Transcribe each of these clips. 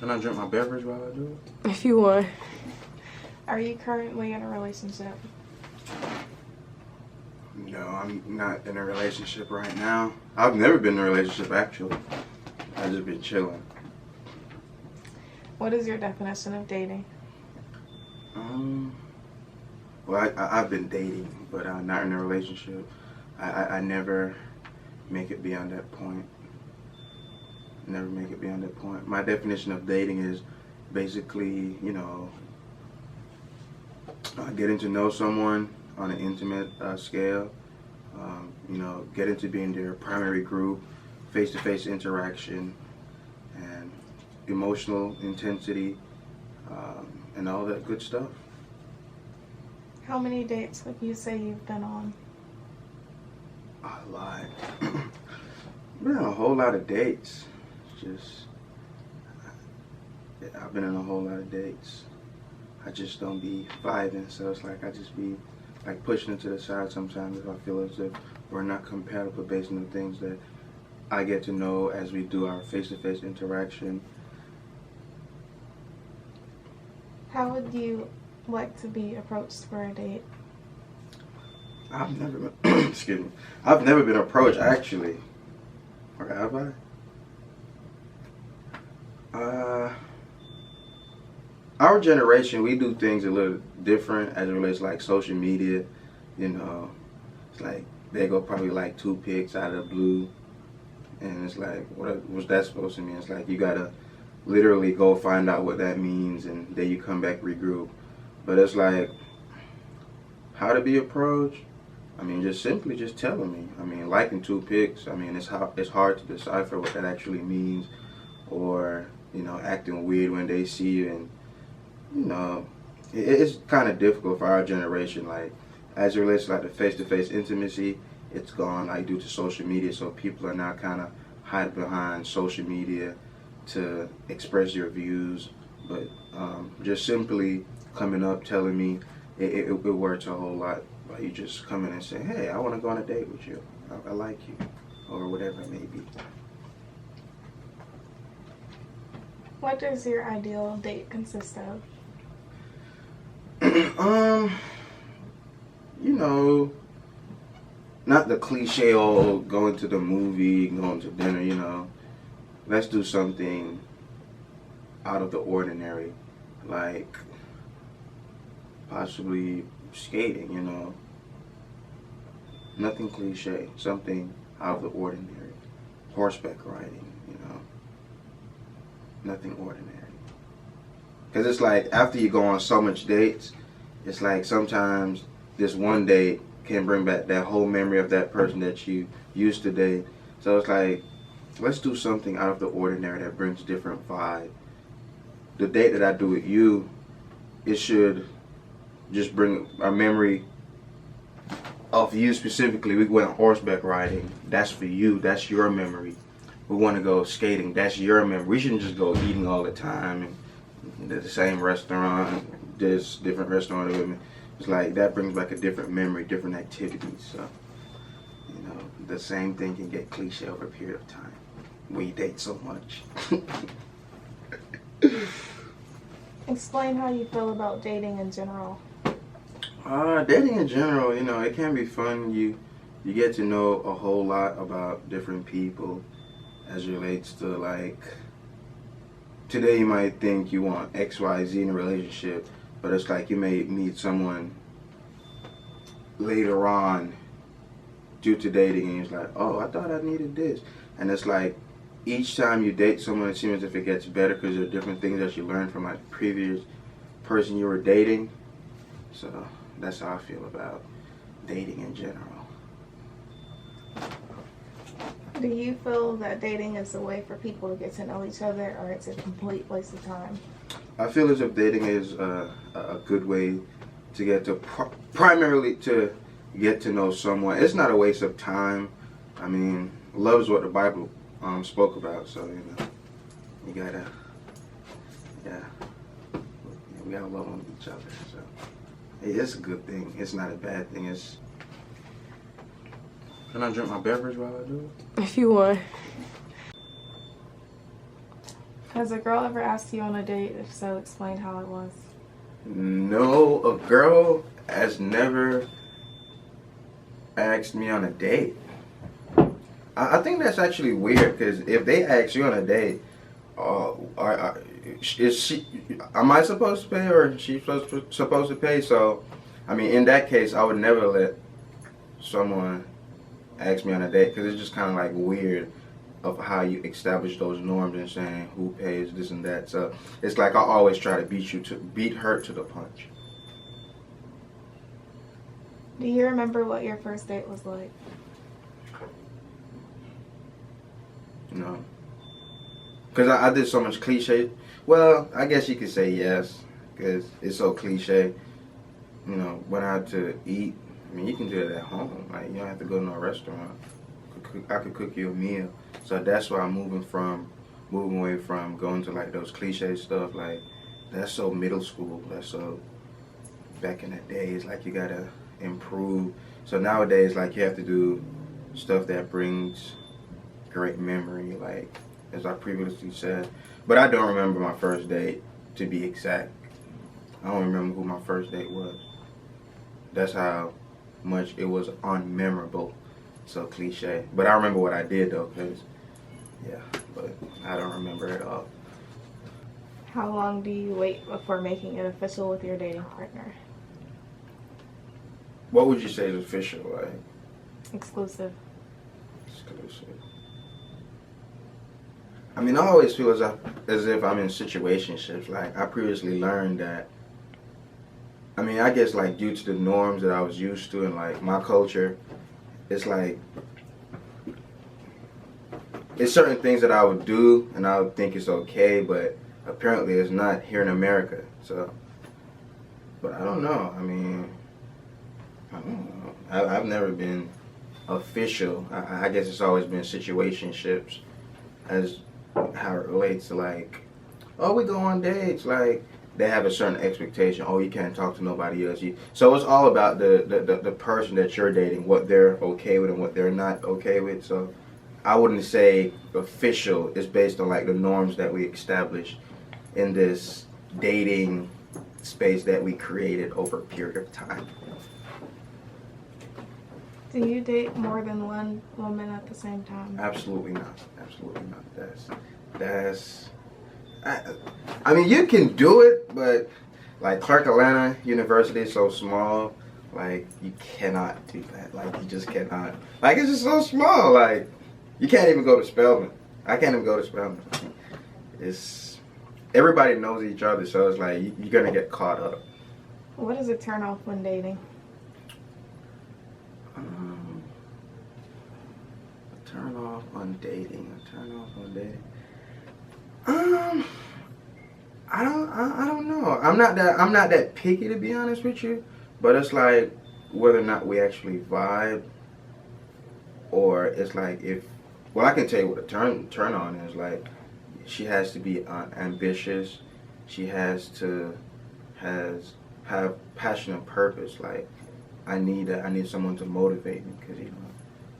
Can I drink my beverage while I do it? If you want. Are you currently in a relationship? No, I'm not in a relationship right now. I've never been in a relationship, actually. I've just been chilling. What is your definition of dating? Well, I've been dating, but I'm not in a relationship. I never make it beyond that point. Never make it beyond that point. My definition of dating is basically, getting to know someone on an intimate scale, getting to be in their primary group, face-to-face interaction, and emotional intensity, and all that good stuff. How many dates would you say you've been on? A lot. Been on a whole lot of dates. I've been on a whole lot of dates. I just don't be vibing, so it's like I just be like pushing it to the side sometimes if I feel as if we're not compatible based on the things that I get to know as we do our face-to-face interaction. How would you like to be approached for a date? I've never been, excuse me, I've never been approached actually. Or have I? Our generation, we do things a little different as it relates to like social media. It's like they go probably like 2 pics out of the blue, and it's like, what's that supposed to mean? It's like you gotta literally go find out what that means, and then you come back regroup. But it's like, how to be approached? I mean, just simply just telling me. I mean, liking 2 pics. I mean, it's hard to decipher what that actually means, or acting weird when they see you, and it's kind of difficult for our generation. Like, as it relates to like the face-to-face intimacy, it's gone like due to social media. So people are now kind of hiding behind social media to express your views. But just simply coming up, telling me, it works a whole lot. Like you just come in and say, hey, I want to go on a date with you. I like you, or whatever it may be. What does your ideal date consist of? Not the cliche old going to the movie, going to dinner, Let's do something out of the ordinary, like possibly skating, Nothing cliche, something out of the ordinary. Horseback riding, Nothing ordinary. Because it's like after you go on so much dates, it's like sometimes this one date can bring back that whole memory of that person that you used to date. So it's like, let's do something out of the ordinary that brings a different vibe. The date that I do with you, it should just bring a memory of you specifically. We went horseback riding. That's for you. That's your memory. We want to go skating. That's your memory. We shouldn't just go eating all the time and the same restaurant, this different restaurant. It's like that brings back a different memory, different activities. So, the same thing can get cliche over a period of time. We date so much. Explain how you feel about dating in general. Dating in general, it can be fun. You get to know a whole lot about different people as it relates to, like, today you might think you want X, Y, Z in a relationship, but it's like you may meet someone later on due to dating, and it's like, oh, I thought I needed this. And it's like each time you date someone, it seems as if it gets better because there are different things that you learn from like the previous person you were dating. So that's how I feel about dating in general. Do you feel that dating is a way for people to get to know each other, or it's a complete waste of time? I feel as if dating is a good way to get to primarily to get to know someone. It's not a waste of time. I mean, love is what the Bible spoke about. So you gotta, we gotta love on each other. So it's a good thing. It's not a bad thing. Can I drink my beverage while I do it? If you want. Has a girl ever asked you on a date? If so, explain how it was. No, a girl has never asked me on a date. I think that's actually weird because if they ask you on a date, is she? Am I supposed to pay or is she supposed to pay? So, I mean, in that case, I would never let someone ask me on a date because it's just kind of like weird of how you establish those norms and saying who pays this and that. So it's like I always try to beat her to the punch. Do you remember what your first date was like? No, because I did so much cliche. Well, I guess you could say yes because it's so cliche. You know, went out to eat. I mean, you can do it at home. Like you don't have to go to a restaurant. I could cook you a meal. So that's why I'm moving away from going to like those cliche stuff. Like that's so middle school. That's so back in the days. Like you gotta improve. So nowadays, like you have to do stuff that brings great memory. Like as I previously said, but I don't remember my first date to be exact. I don't remember who my first date was. That's how much it was unmemorable. So cliche. But I remember what I did though, because, yeah, but I don't remember it all. How long do you wait before making it official with your dating partner? What would you say is official, like? Exclusive. Exclusive. I mean, I always feel as if I'm in situationships. Like, I previously learned that, I mean, I guess, like, due to the norms that I was used to and, like, my culture, it's like, it's certain things that I would do and I would think it's okay, but apparently it's not here in America. So, but I don't know. I mean, I don't know. I've never been official. I guess it's always been situationships as how it relates to like, oh, we go on dates. Like, they have a certain expectation. Oh, you can't talk to nobody else. So it's all about the person that you're dating, what they're okay with and what they're not okay with. So I wouldn't say official. It's based on like the norms that we establish in this dating space that we created over a period of time. Do you date more than one woman at the same time? Absolutely not. Absolutely not. That's I mean, you can do it, but like Clark Atlanta University is so small, like you cannot do that. Like you just cannot. Like it's just so small. Like you can't even go to Spelman. I can't even go to Spelman. It's everybody knows each other, so it's like you're gonna get caught up. What is a turnoff when dating? A turn off on dating. A turn off on dating. I don't know. I'm not that picky, to be honest with you. But it's like whether or not we actually vibe, or it's like if. Well, I can tell you what a turn on is. Like, she has to be ambitious. She has to have passion and purpose. Like, I need someone to motivate me because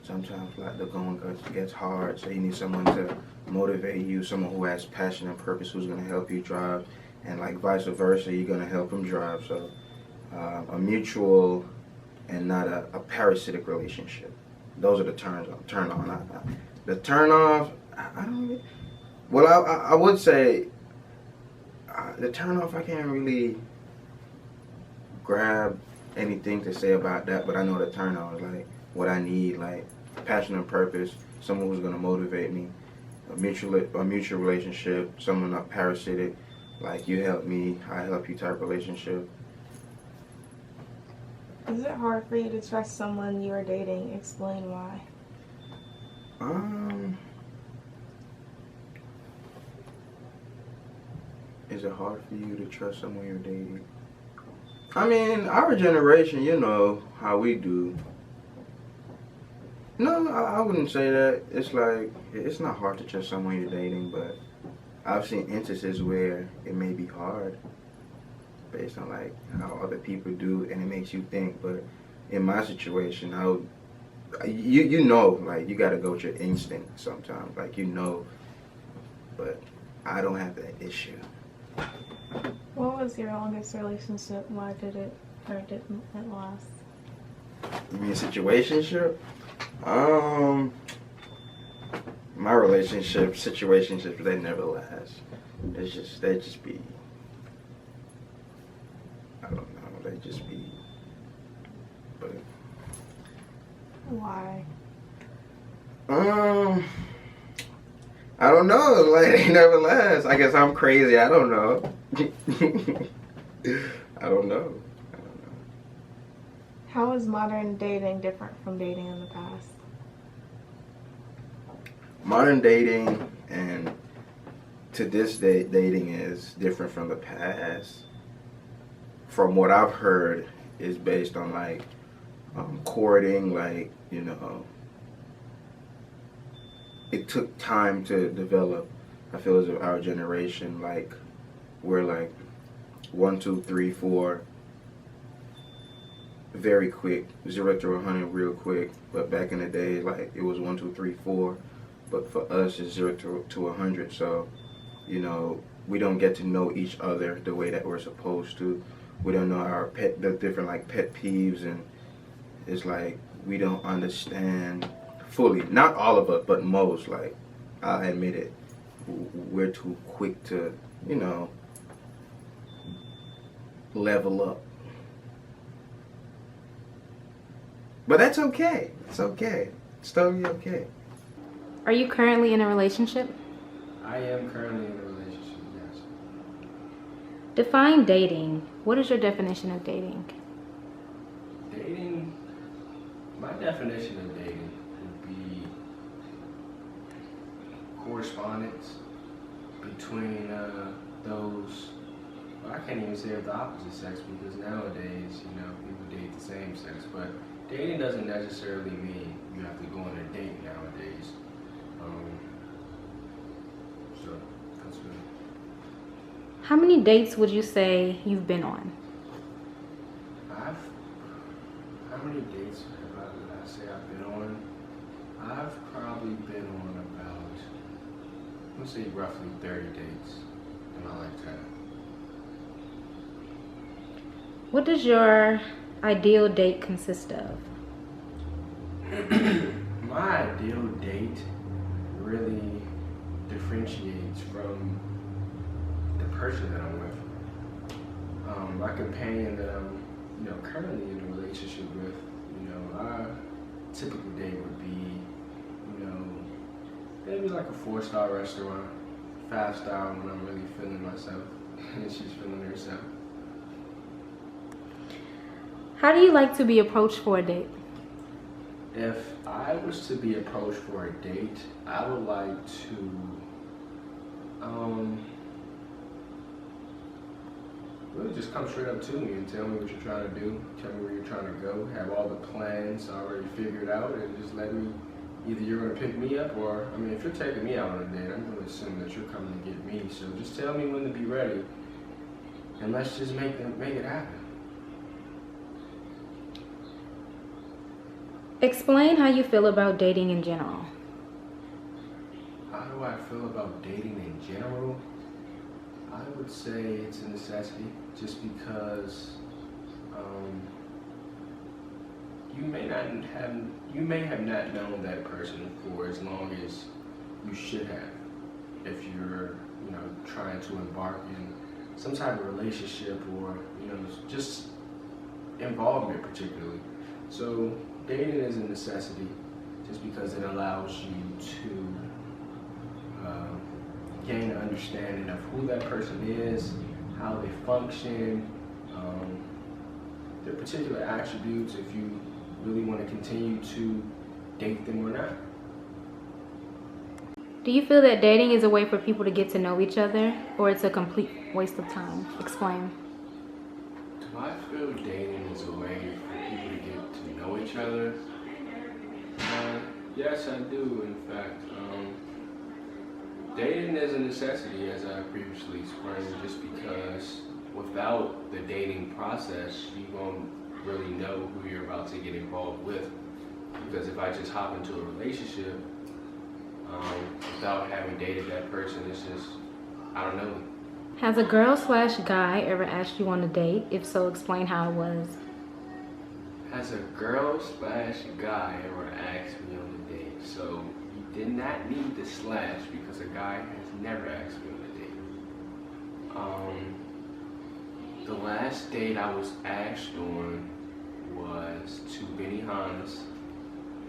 sometimes like the going gets hard. So you need someone to motivate you, someone who has passion and purpose, who's going to help you drive, and like vice versa, you're going to help them drive. So a mutual and not a parasitic relationship. Those are the turn on. The turn off, I don't really. Well, I would say the turn off. I can't really grab anything to say about that, but I know the turn on is like what I need, like passion and purpose, someone who's going to motivate me. A mutual relationship, someone not parasitic, like you help me, I help you type relationship. Is it hard for you to trust someone you are dating? Explain why. Is it hard for you to trust someone you're dating? I mean, our generation, you know how we do. No, I wouldn't say that. It's like, it's not hard to trust someone you're dating, but I've seen instances where it may be hard based on like how other people do, and it makes you think. But in my situation, you know, like you gotta go with your instinct sometimes, like but I don't have that issue. What was your longest relationship? Why did it or didn't it last? You mean situationship? My situationships, they never last. They just be, I don't know, they just be, but. Why? I don't know, like, they never last. I guess I'm crazy, I don't know. I don't know. How is modern dating different from dating in the past? Modern dating and to this day, dating is different from the past. From what I've heard, is based on like courting, like, you know, it took time to develop. I feel as if our generation, like, we're like 1, 2, 3, 4, very quick, 0 to 100 real quick. But back in the day, like, it was 1, 2, 3, 4. But for us, it's 0 to 100. So, you know, we don't get to know each other the way that we're supposed to. We don't know the different like pet peeves, and it's like we don't understand fully. Not all of us, but most. Like, I admit it, we're too quick to, you know, level up. But that's okay. It's okay. It's totally okay. Are you currently in a relationship? I am currently in a relationship, yes. Define dating. What is your definition of dating? Dating, my definition of dating would be correspondence between those, well, I can't even say of the opposite sex, because nowadays, you know, people date the same sex, but dating doesn't necessarily mean you have to go on a date nowadays. So that's good. How many dates would you say you've been on? How many dates would I say I've been on? I've probably been on about, let's say roughly 30 dates in my lifetime. What does your ideal date consist of? My ideal date really differentiates from the person that I'm with. My companion that I'm, you know, currently in a relationship with, you know, our typical date would be, you know, maybe like a 4-star restaurant, 5-star when I'm really feeling myself and she's feeling herself. How do you like to be approached for a date? If I was to be approached for a date, I would like to really just come straight up to me and tell me what you're trying to do, tell me where you're trying to go, have all the plans already figured out, and just let me, either you're going to pick me up, or, I mean, if you're taking me out on a date, I'm going to assume that you're coming to get me, so just tell me when to be ready, and let's just make it happen. Explain how you feel about dating in general. How do I feel about dating in general? I would say it's a necessity, just because you may have not known that person for as long as you should have, if you're, you know, trying to embark in some type of relationship, or, you know, just involvement particularly. So dating is a necessity, just because it allows you to gain an understanding of who that person is, how they function, their particular attributes, if you really want to continue to date them or not. Do you feel that dating is a way for people to get to know each other, or it's a complete waste of time? Explain. Do I feel dating is a way for people to get to know each other? Yes, I do, in fact. Dating is a necessity, as I previously explained, just because without the dating process, you won't really know who you're about to get involved with. Because if I just hop into a relationship without having dated that person, it's just I don't know. Has a girl slash guy ever asked you on a date? If so, explain how it was. Has a girl slash guy ever asked me on a date? So you did not need the slash because a guy has never asked me on a date. The last date I was asked on was to Benihana's,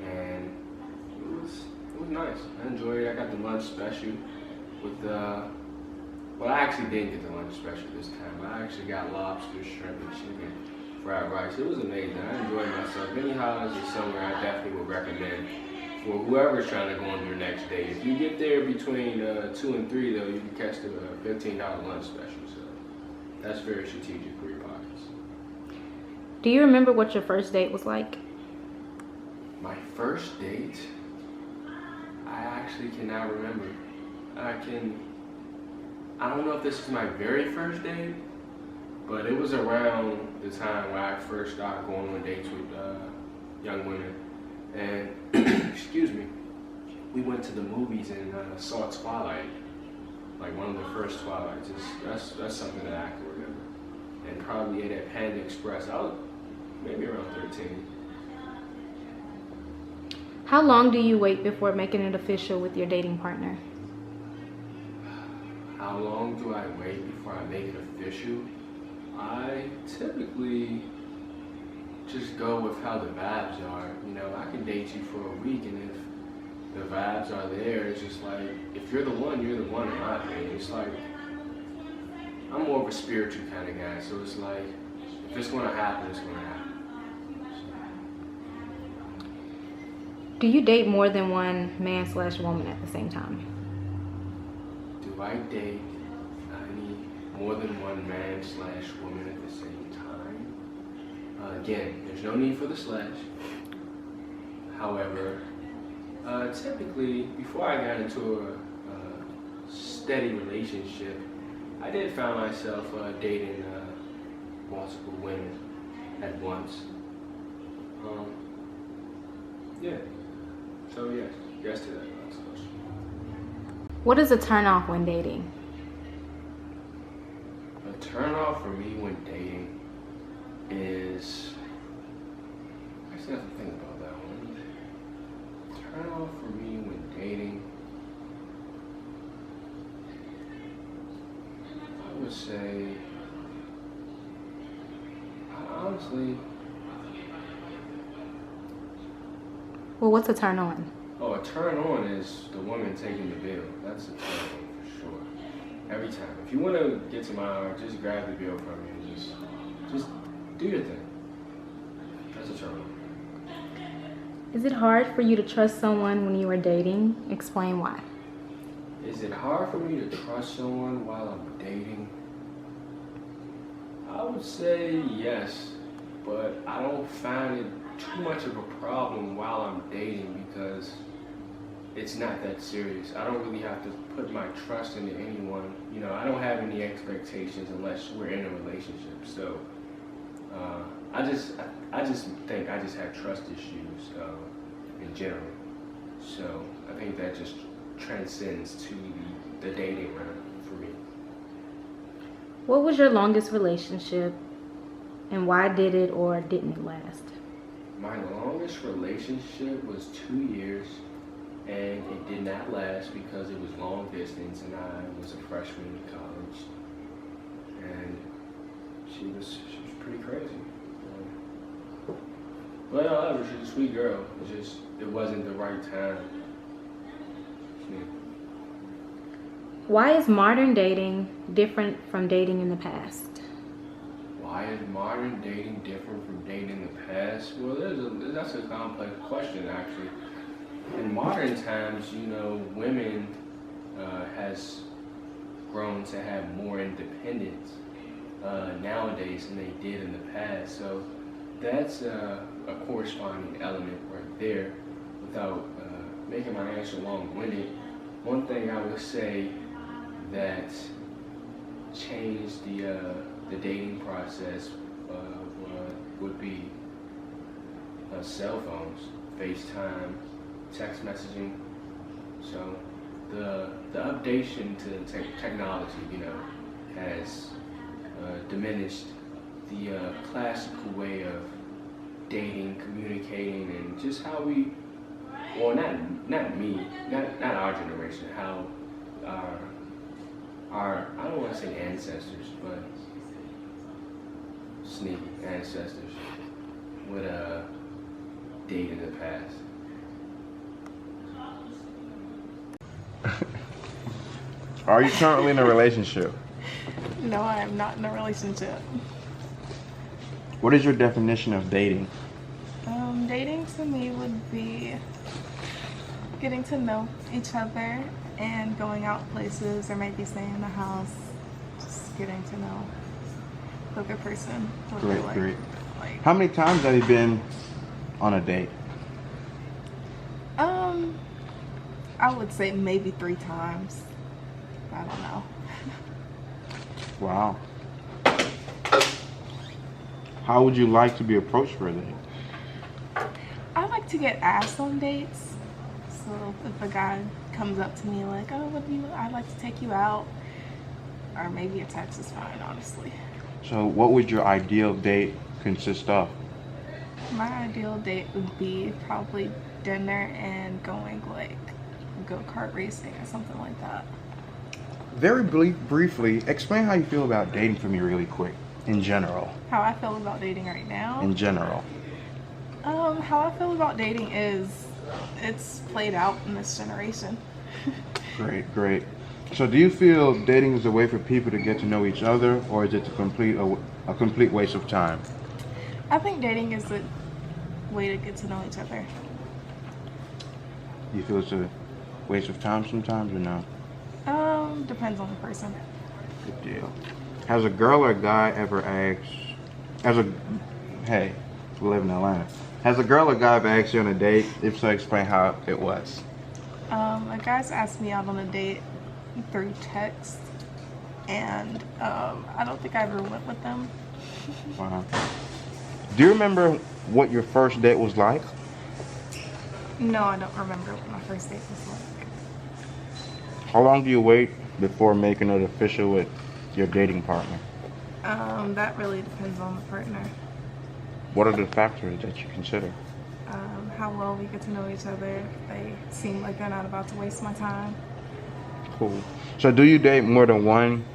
and it was nice. I enjoyed it. I got the lunch special with well, I actually didn't get the lunch special this time, but I actually got lobster, shrimp, and chicken, fried rice. It was amazing. I enjoyed myself. Benihana's is somewhere I definitely would recommend for whoever's trying to go on their next date. If you get there between 2 and 3, though, you can catch the $15 lunch special. So that's very strategic for your pockets. Do you remember what your first date was like? My first date? I actually cannot remember. I don't know if this is my very first date, but it was around the time where I first started going on dates with young women. And, excuse me, we went to the movies and saw Twilight, like one of the first Twilights. That's something that I can remember. And probably ate at Panda Express. I was maybe around 13. How long do you wait before making it official with your dating partner? How long do I wait before I make it official? I typically just go with how the vibes are. You know, I can date you for a week, and if the vibes are there, it's just like, if you're the one, you're the one in my opinion. It's like, I'm more of a spiritual kind of guy, so it's like, if it's gonna happen, it's gonna happen. Do you date more than one man slash woman at the same time? Do I date any more than one man slash woman at the same time? Again, there's no need for the slash. However, typically, before I got into a steady relationship, I did find myself dating multiple women at once. Yeah. So yes to that last question. What is a turn off when dating? A turn off for me when dating is, I actually have to think about that one. Turn off for me when dating, I would say, honestly, Well, what's a turn on? oh, a turn on is the woman taking the bill. That's a turn on for sure. Every time. If you want to get to my heart, just grab the bill from me and just do your thing. That's a turn on. Is it hard for you to trust someone when you are dating? Explain why. Is it hard for me to trust someone while I'm dating? I would say yes, but I don't find it too much of a problem while I'm dating because it's not that serious. I don't really have to put my trust into anyone. You know, I don't have any expectations unless we're in a relationship. So I just think I just have trust issues in general. So I think that just transcends to the dating realm for me. What was your longest relationship and why did it or didn't it last? My longest relationship was 2 years, and it did not last because it was long distance, and I was a freshman in college, and she was pretty crazy. But however, she's a sweet girl. It wasn't the right time. Yeah. Why is modern dating different from dating in the past? Why is modern dating different from dating in the past? Well, that's a complex question, actually. In modern times, you know, women has grown to have more independence nowadays than they did in the past. So that's a corresponding element right there. Without making my answer long-winded, one thing I would say that changed the dating process would be cell phones, FaceTime, text messaging. So the updation to technology, has diminished the classical way of dating, communicating, and just how we, well, not me, not our generation, how our I don't want to say ancestors, but sneaky ancestors would date in the past. Are you currently in a relationship? No, I am not in a relationship. What is your definition of dating? Dating to me would be getting to know each other and going out places or maybe staying in the house. Just getting to know the other person. What they're like. Great. How many times have you been on a date? I would say maybe 3 times. I don't know. Wow. How would you like to be approached for a date? I like to get asked on dates. So if a guy comes up to me like, oh, I'd like to take you out. Or maybe a text is fine, honestly. So what would your ideal date consist of? My ideal date would be probably dinner and going like go-kart racing or something like that. Very briefly, explain how you feel about dating for me really quick, in general. How I feel about dating right now? In general. How I feel about dating is it's played out in this generation. Great. So do you feel dating is a way for people to get to know each other, or is it a complete waste of time? I think dating is a way to get to know each other. You feel it's a waste of time sometimes or no? Depends on the person. Good deal. Has a girl or a guy ever asked, hey, we live in Atlanta. Has a girl or guy ever asked you on a date? If so, explain how it was. A guy's asked me out on a date through text, and I don't think I ever went with them. Wow. Do you remember what your first date was like? No, I don't remember what my first date was like. How long do you wait before making it official with your dating partner? That really depends on the partner. What are the factors that you consider? How well we get to know each other. If they seem like they're not about to waste my time. Cool. So do you date more than one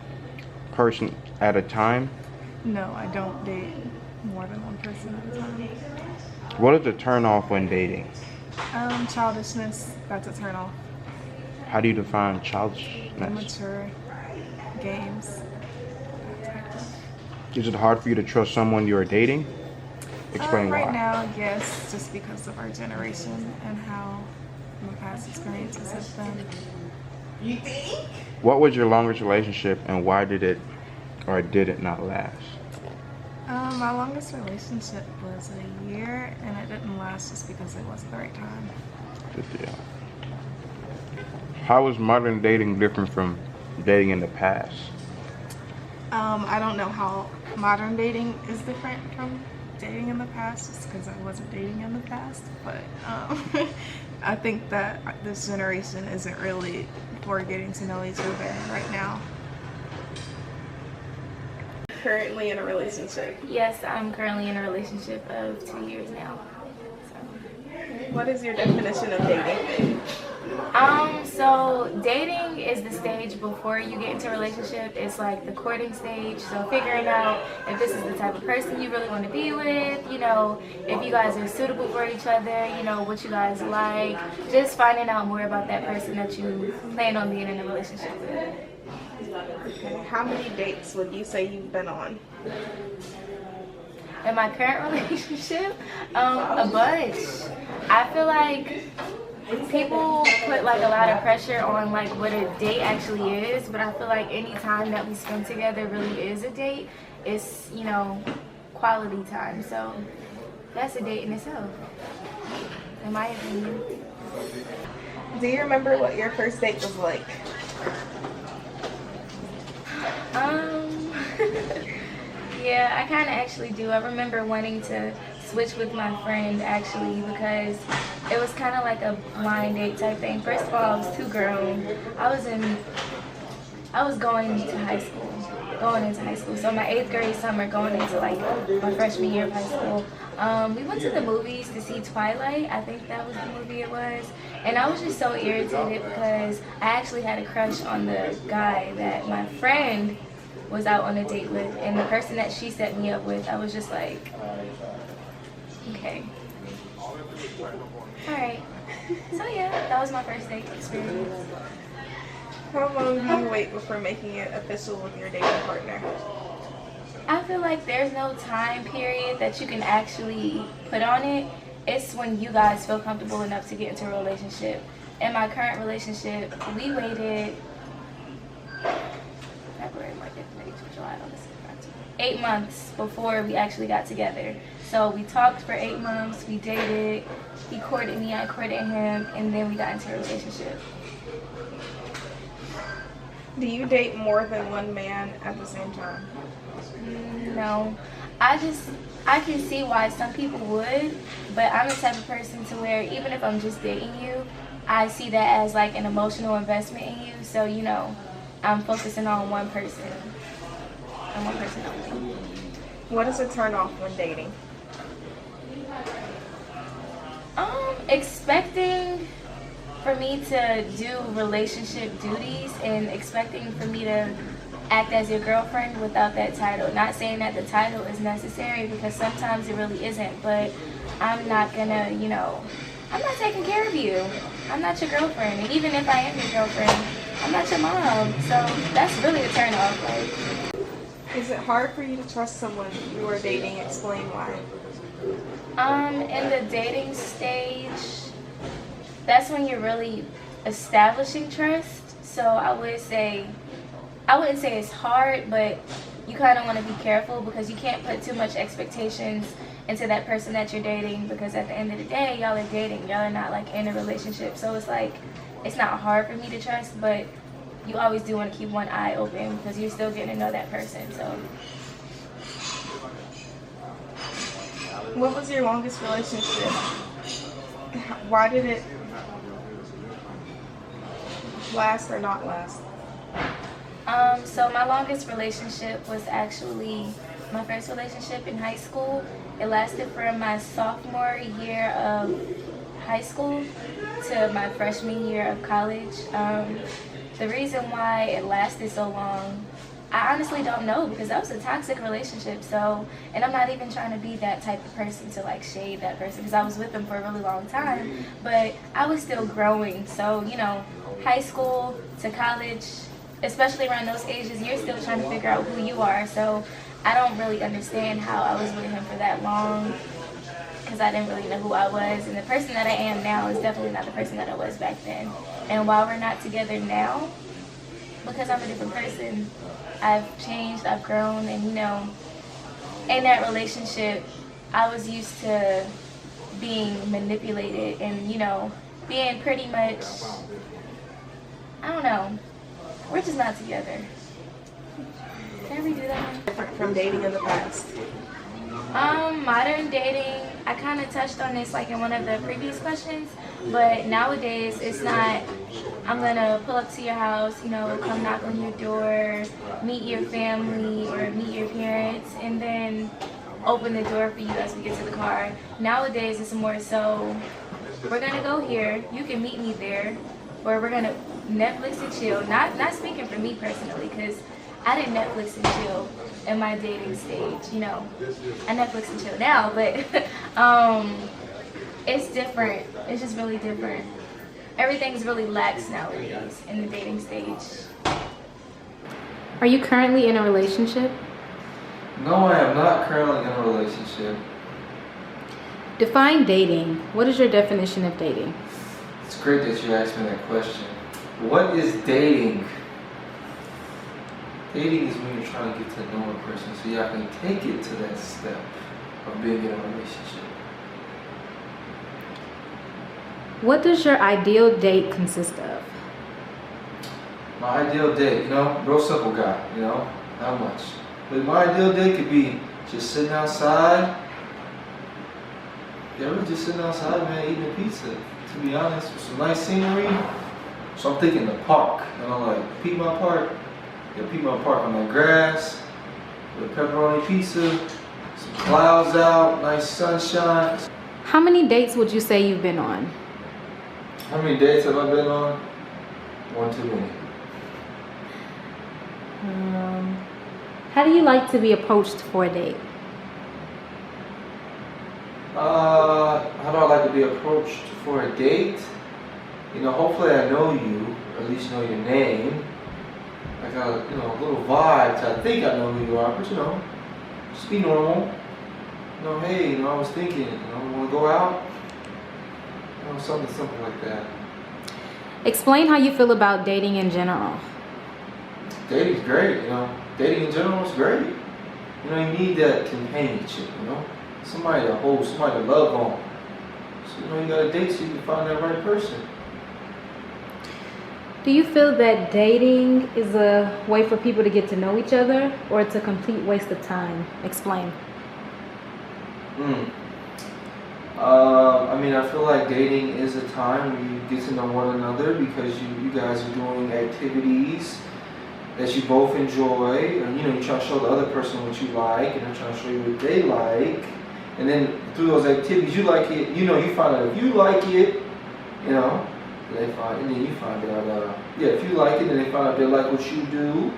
person at a time? No, I don't date more than one person at a time. What is a turn off when dating? Childishness, that's a turn off. How do you define childishness? Immature games. Is it hard for you to trust someone you are dating? Explain why. Right now, yes, just because of our generation and how my past experiences have been. You think? What was your longest relationship and why did it or did it not last? My longest relationship was a year, and it didn't last just because it wasn't the right time. Good deal. How is modern dating different from dating in the past? I don't know how modern dating is different from dating in the past, just because I wasn't dating in the past. But I think that this generation isn't really for getting to know each other right now. Currently in a relationship. Yes, I'm currently in a relationship of 2 years now. What is your definition of dating? So dating is the stage before you get into a relationship. It's like the courting stage. So figuring out if this is the type of person you really want to be with, if you guys are suitable for each other, what you guys like. Just finding out more about that person that you plan on being in a relationship with. Okay. How many dates would you say you've been on? In my current relationship, a bunch. I feel like people put like a lot of pressure on like what a date actually is, but I feel like any time that we spend together really is a date. It's, quality time. So that's a date in itself, in my opinion. Do you remember what your first date was like? Yeah, I kind of actually do. I remember wanting to switch with my friend actually because it was kind of like a blind date type thing. First of all, I was too grown. I was going into high school. So my 8th grade summer, going into like my freshman year of high school. We went to the movies to see Twilight. I think that was the movie it was. And I was just so irritated because I actually had a crush on the guy that my friend was out on a date with. And the person that she set me up with, I was just like, okay. Alright. So yeah, that was my first date experience. How long do you wait before making it official with your dating partner? I feel like there's no time period that you can actually put on it. It's when you guys feel comfortable enough to get into a relationship. In my current relationship, we waited February, March, April, July, August, September, 8 months before we actually got together. So we talked for 8 months, we dated, he courted me, I courted him, and then we got into a relationship. Do you date more than one man at the same time? No. I can see why some people would, but I'm the type of person to where even if I'm just dating you, I see that as like an emotional investment in you. So, you know, I'm focusing on one person. And one person only. What is a turn off when dating? Expecting for me to do relationship duties and expecting for me to act as your girlfriend without that title. Not saying that the title is necessary because sometimes it really isn't, but I'm not gonna, you know, I'm not taking care of you. I'm not your girlfriend. And even if I am your girlfriend, I'm not your mom. So that's really a turn off. Like, is it hard for you to trust someone you are dating? Explain why. In the dating stage, that's when you're really establishing trust. So I wouldn't say it's hard, but you kind of want to be careful because you can't put too much expectations into that person that you're dating, because at the end of the day, y'all are dating. Y'all are not like in a relationship. So it's like, it's not hard for me to trust, but you always do want to keep one eye open because you're still getting to know that person. So. What was your longest relationship? Why did it last or not last? So my longest relationship was actually my first relationship in high school. It lasted from my sophomore year of high school to my freshman year of college. The reason why it lasted so long, I honestly don't know, because that was a toxic relationship. So, and I'm not even trying to be that type of person to like shade that person, because I was with them for a really long time, but I was still growing. So, you know, high school to college, especially around those ages, you're still trying to figure out who you are. So I don't really understand how I was with him for that long, because I didn't really know who I was. And the person that I am now is definitely not the person that I was back then. And while we're not together now, because I'm a different person, I've changed, I've grown, and you know, in that relationship, I was used to being manipulated and, you know, being pretty much, I don't know, we're just not together. Can we do that? Different from dating in the past. Modern dating, I kind of touched on this like in one of the previous questions, but nowadays it's not, I'm gonna pull up to your house, you know, come knock on your door, meet your family or meet your parents, and then open the door for you as we get to the car. Nowadays it's more so, we're gonna go here, you can meet me there, or we're gonna Netflix and chill. Not speaking for me personally, because I didn't Netflix and chill in my dating stage, you know. I Netflix and chill now, but it's different. It's just really different. Everything's really lax nowadays in the dating stage. Are you currently in a relationship? No, I am not currently in a relationship. Define dating. What is your definition of dating? It's great that you asked me that question. What is dating? Dating is when you're trying to get to know a person so y'all can take it to that step of being in a relationship. What does your ideal date consist of? My ideal date, you know, real simple guy, you know, not much. But my ideal date could be just sitting outside, Yeah, we're just sitting outside, man, eating a pizza. To be honest, with some nice scenery. So I'm thinking the park. And I'm like, Piedmont Park. Yeah, Piedmont Park on that grass, with a pepperoni pizza, some clouds out, nice sunshine. How many dates would you say you've been on? How many dates have I been on? One too many. How do you like to be approached for a date? How do I like to be approached for a date? You know, hopefully I know you, or at least know your name. I got a, you know, a little vibe to I think I know who you are, but you know, just be normal. You know, hey, you know, I was thinking, you know, want to go out? You know, something simple like that. Explain how you feel about dating in general. Dating's great, you know. Dating in general is great. You know, you need that companionship, you know. Somebody to hold, somebody to love on. So, you know, you gotta date so you can find that right person. Do you feel that dating is a way for people to get to know each other, or it's a complete waste of time? Explain. I mean, I feel like dating is a time where you get to know one another because you guys are doing activities that you both enjoy, and you know, you try to show the other person what you like, and they're trying to show you what they like, and then through those activities, you like it, you know, you find out if you like it, you know, and then you find out, yeah, if you like it, and they find out they like what you do.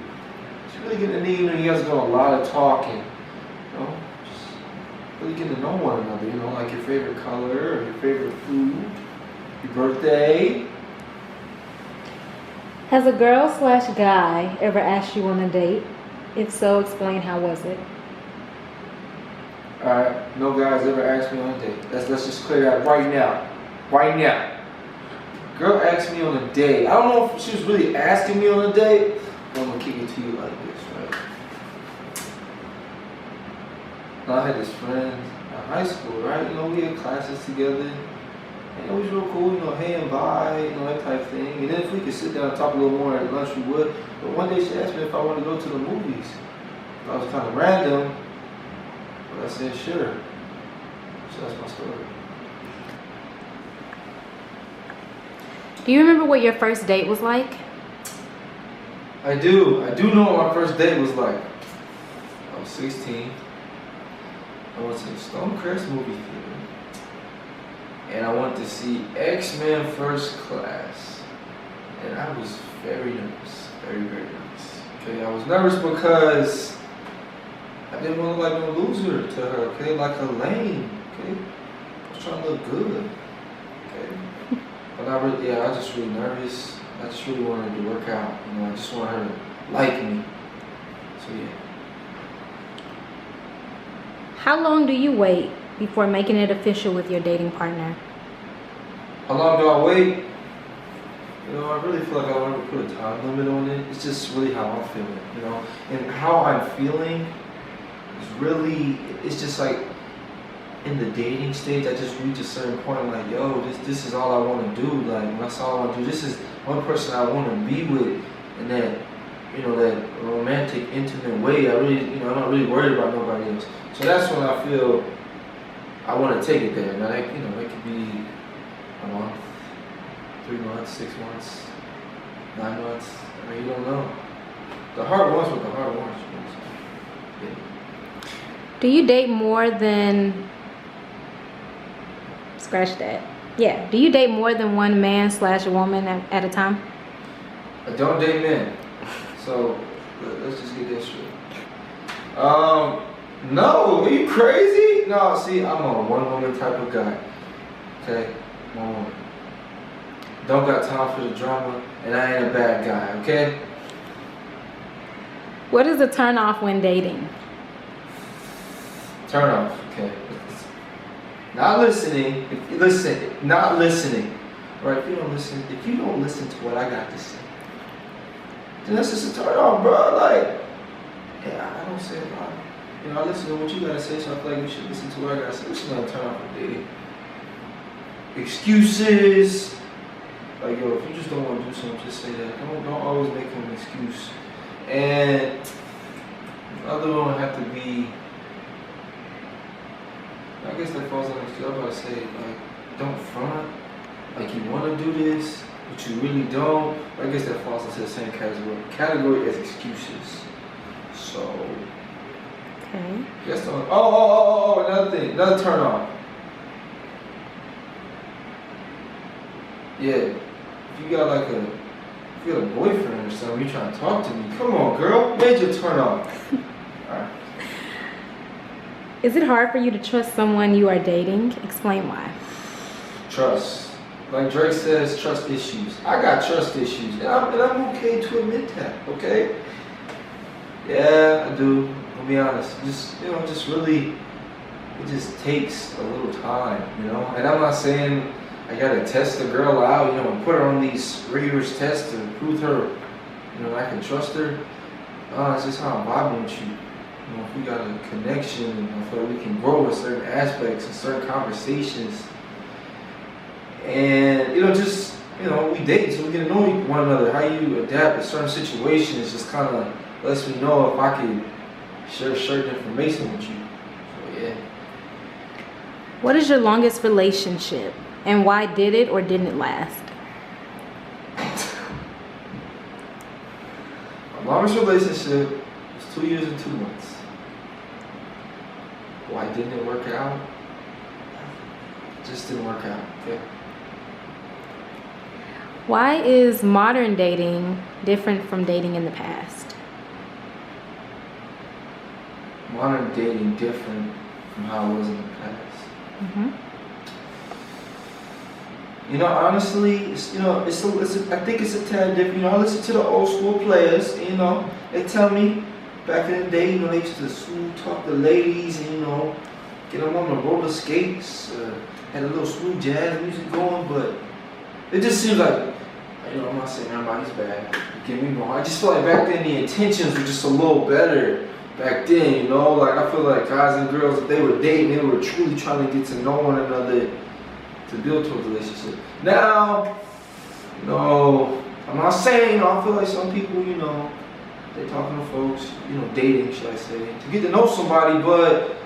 It's really getting to know, you know, you guys are doing a lot of talking, you know, just really getting to know one another, you know, like your favorite color, or your favorite food, your birthday. Has a girl/guy ever asked you on a date? If so, explain how was it? Alright, no guy's ever asked me on a date. Let's just clear that right now. Right now. Girl asked me on a date. I don't know if she was really asking me on a date, but I'm gonna kick it to you like this, right? Now, I had this friend in high school, right? You know, we had classes together. And it was real cool, you know, hey and bye, you know, that type of thing. And then if we could sit down and talk a little more at lunch, we would. But one day she asked me if I wanted to go to the movies. That was kind of random, but I said sure. So that's my story. Do you remember what your first date was like? I do know what my first date was like. I was 16. I went to the Stonecrest movie theater. And I went to see X-Men First Class. And I was very nervous. Very, very nervous. Okay, I was nervous because I didn't want to look like no loser to her, okay? Like a lame, okay? I was trying to look good, okay? But I was just really nervous. I just really wanted to work out. You know, I just wanted her to like me. So yeah. How long do you wait before making it official with your dating partner? How long do I wait? You know, I really feel like I don't ever put a time limit on it. It's just really how I'm feeling, you know? And how I'm feeling is really, it's just like in the dating stage, I just reach a certain point, I'm like, yo, this is all I want to do. Like, that's all I want to do. This is one person I want to be with in that, you know, that romantic, intimate way. I really, you know, I'm not really worried about nobody else. So that's when I feel I want to take it there. Now, that, you know, it could be a month, 3 months, 6 months, 9 months. I mean, you don't know. The heart wants what the heart wants. You know, so, yeah. Do you date more than... Scratch that. Yeah. Do you date more than one man/woman at a time? I don't date men. So, let's just get this straight. No, are you crazy? No, see, I'm a one-woman type of guy. Okay? One woman. Don't got time for the drama, and I ain't a bad guy, okay? What is a turn off when dating? Turn off, okay? Not listening. Not listening. Right? If you don't listen to what I got to say, then that's just a turn off, bro. Like, yeah, I don't say a lot. You know, I listen to what you gotta say, so I feel like you should listen to what I gotta say. It's not a turn off for dating. Excuses. Like, yo, if you just don't want to do something, just say that. Don't always make an excuse. And the other one have to be I guess that falls on the I'm about to say, like, don't front, like you want to do this, but you really don't. I guess that falls into the same category as excuses. So, Okay. yes, oh, another thing, another turn on. Yeah, if you got like if you got a boyfriend or something, you trying to talk to me, come on, girl, major turn on. Alright. Is it hard for you to trust someone you are dating? Explain why. Trust. Like Drake says, trust issues. I got trust issues, and I'm okay to admit that, okay? Yeah, I do. I'll be honest. Just really, it just takes a little time, And I'm not saying I gotta test the girl out, and put her on these rigorous tests to prove her, I can trust her. It's just how I'm vibing with you. If we got a connection, and I feel like we can grow in certain aspects and certain conversations. And, we date, so we get to know one another. How you adapt to certain situations just kind of lets me know if I can share certain information with you. So, yeah. What is your longest relationship, and why did it or didn't it last? My longest relationship was 2 years and 2 months. Why didn't it work out? It just didn't work out, okay? Why is modern dating different from dating in the past? Modern dating different from how it was in the past. Mm-hmm. Honestly, I think it's a tad different. I listen to the old school players, they tell me back in the day, they used to smooth talk the ladies and, get them on the roller skates, had a little smooth jazz music going, but it just seems like, I'm not saying everybody's bad, don't get me wrong. I just feel like back then the intentions were just a little better back then, Like I feel like guys and girls, if they were dating, they were truly trying to get to know one another to build towards a relationship. Now, I'm not saying, I feel like some people, they're talking to folks, dating, should I say, to get to know somebody, but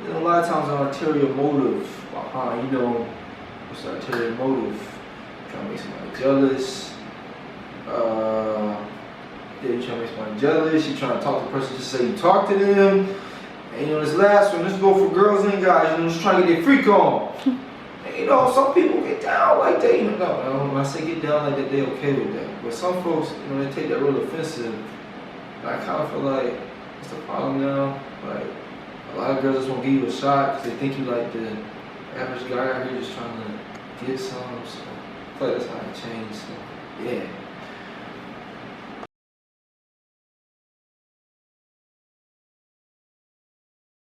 a lot of times an ulterior motive behind, what's the ulterior motive? Trying to make somebody jealous. You're trying to make somebody jealous. You're trying to talk to the person, just say you talk to them. And this last one, let's go for girls and guys, just trying to get their freak on. And, some people get down like that. No, when I say get down like that, they're okay with that. But some folks, they take that real offensive. And I kind of feel like it's the problem now. Like, a lot of girls just want to give you a shot because they think you like the average guy out here just trying to get some. So I feel like that's how it changed. So, yeah.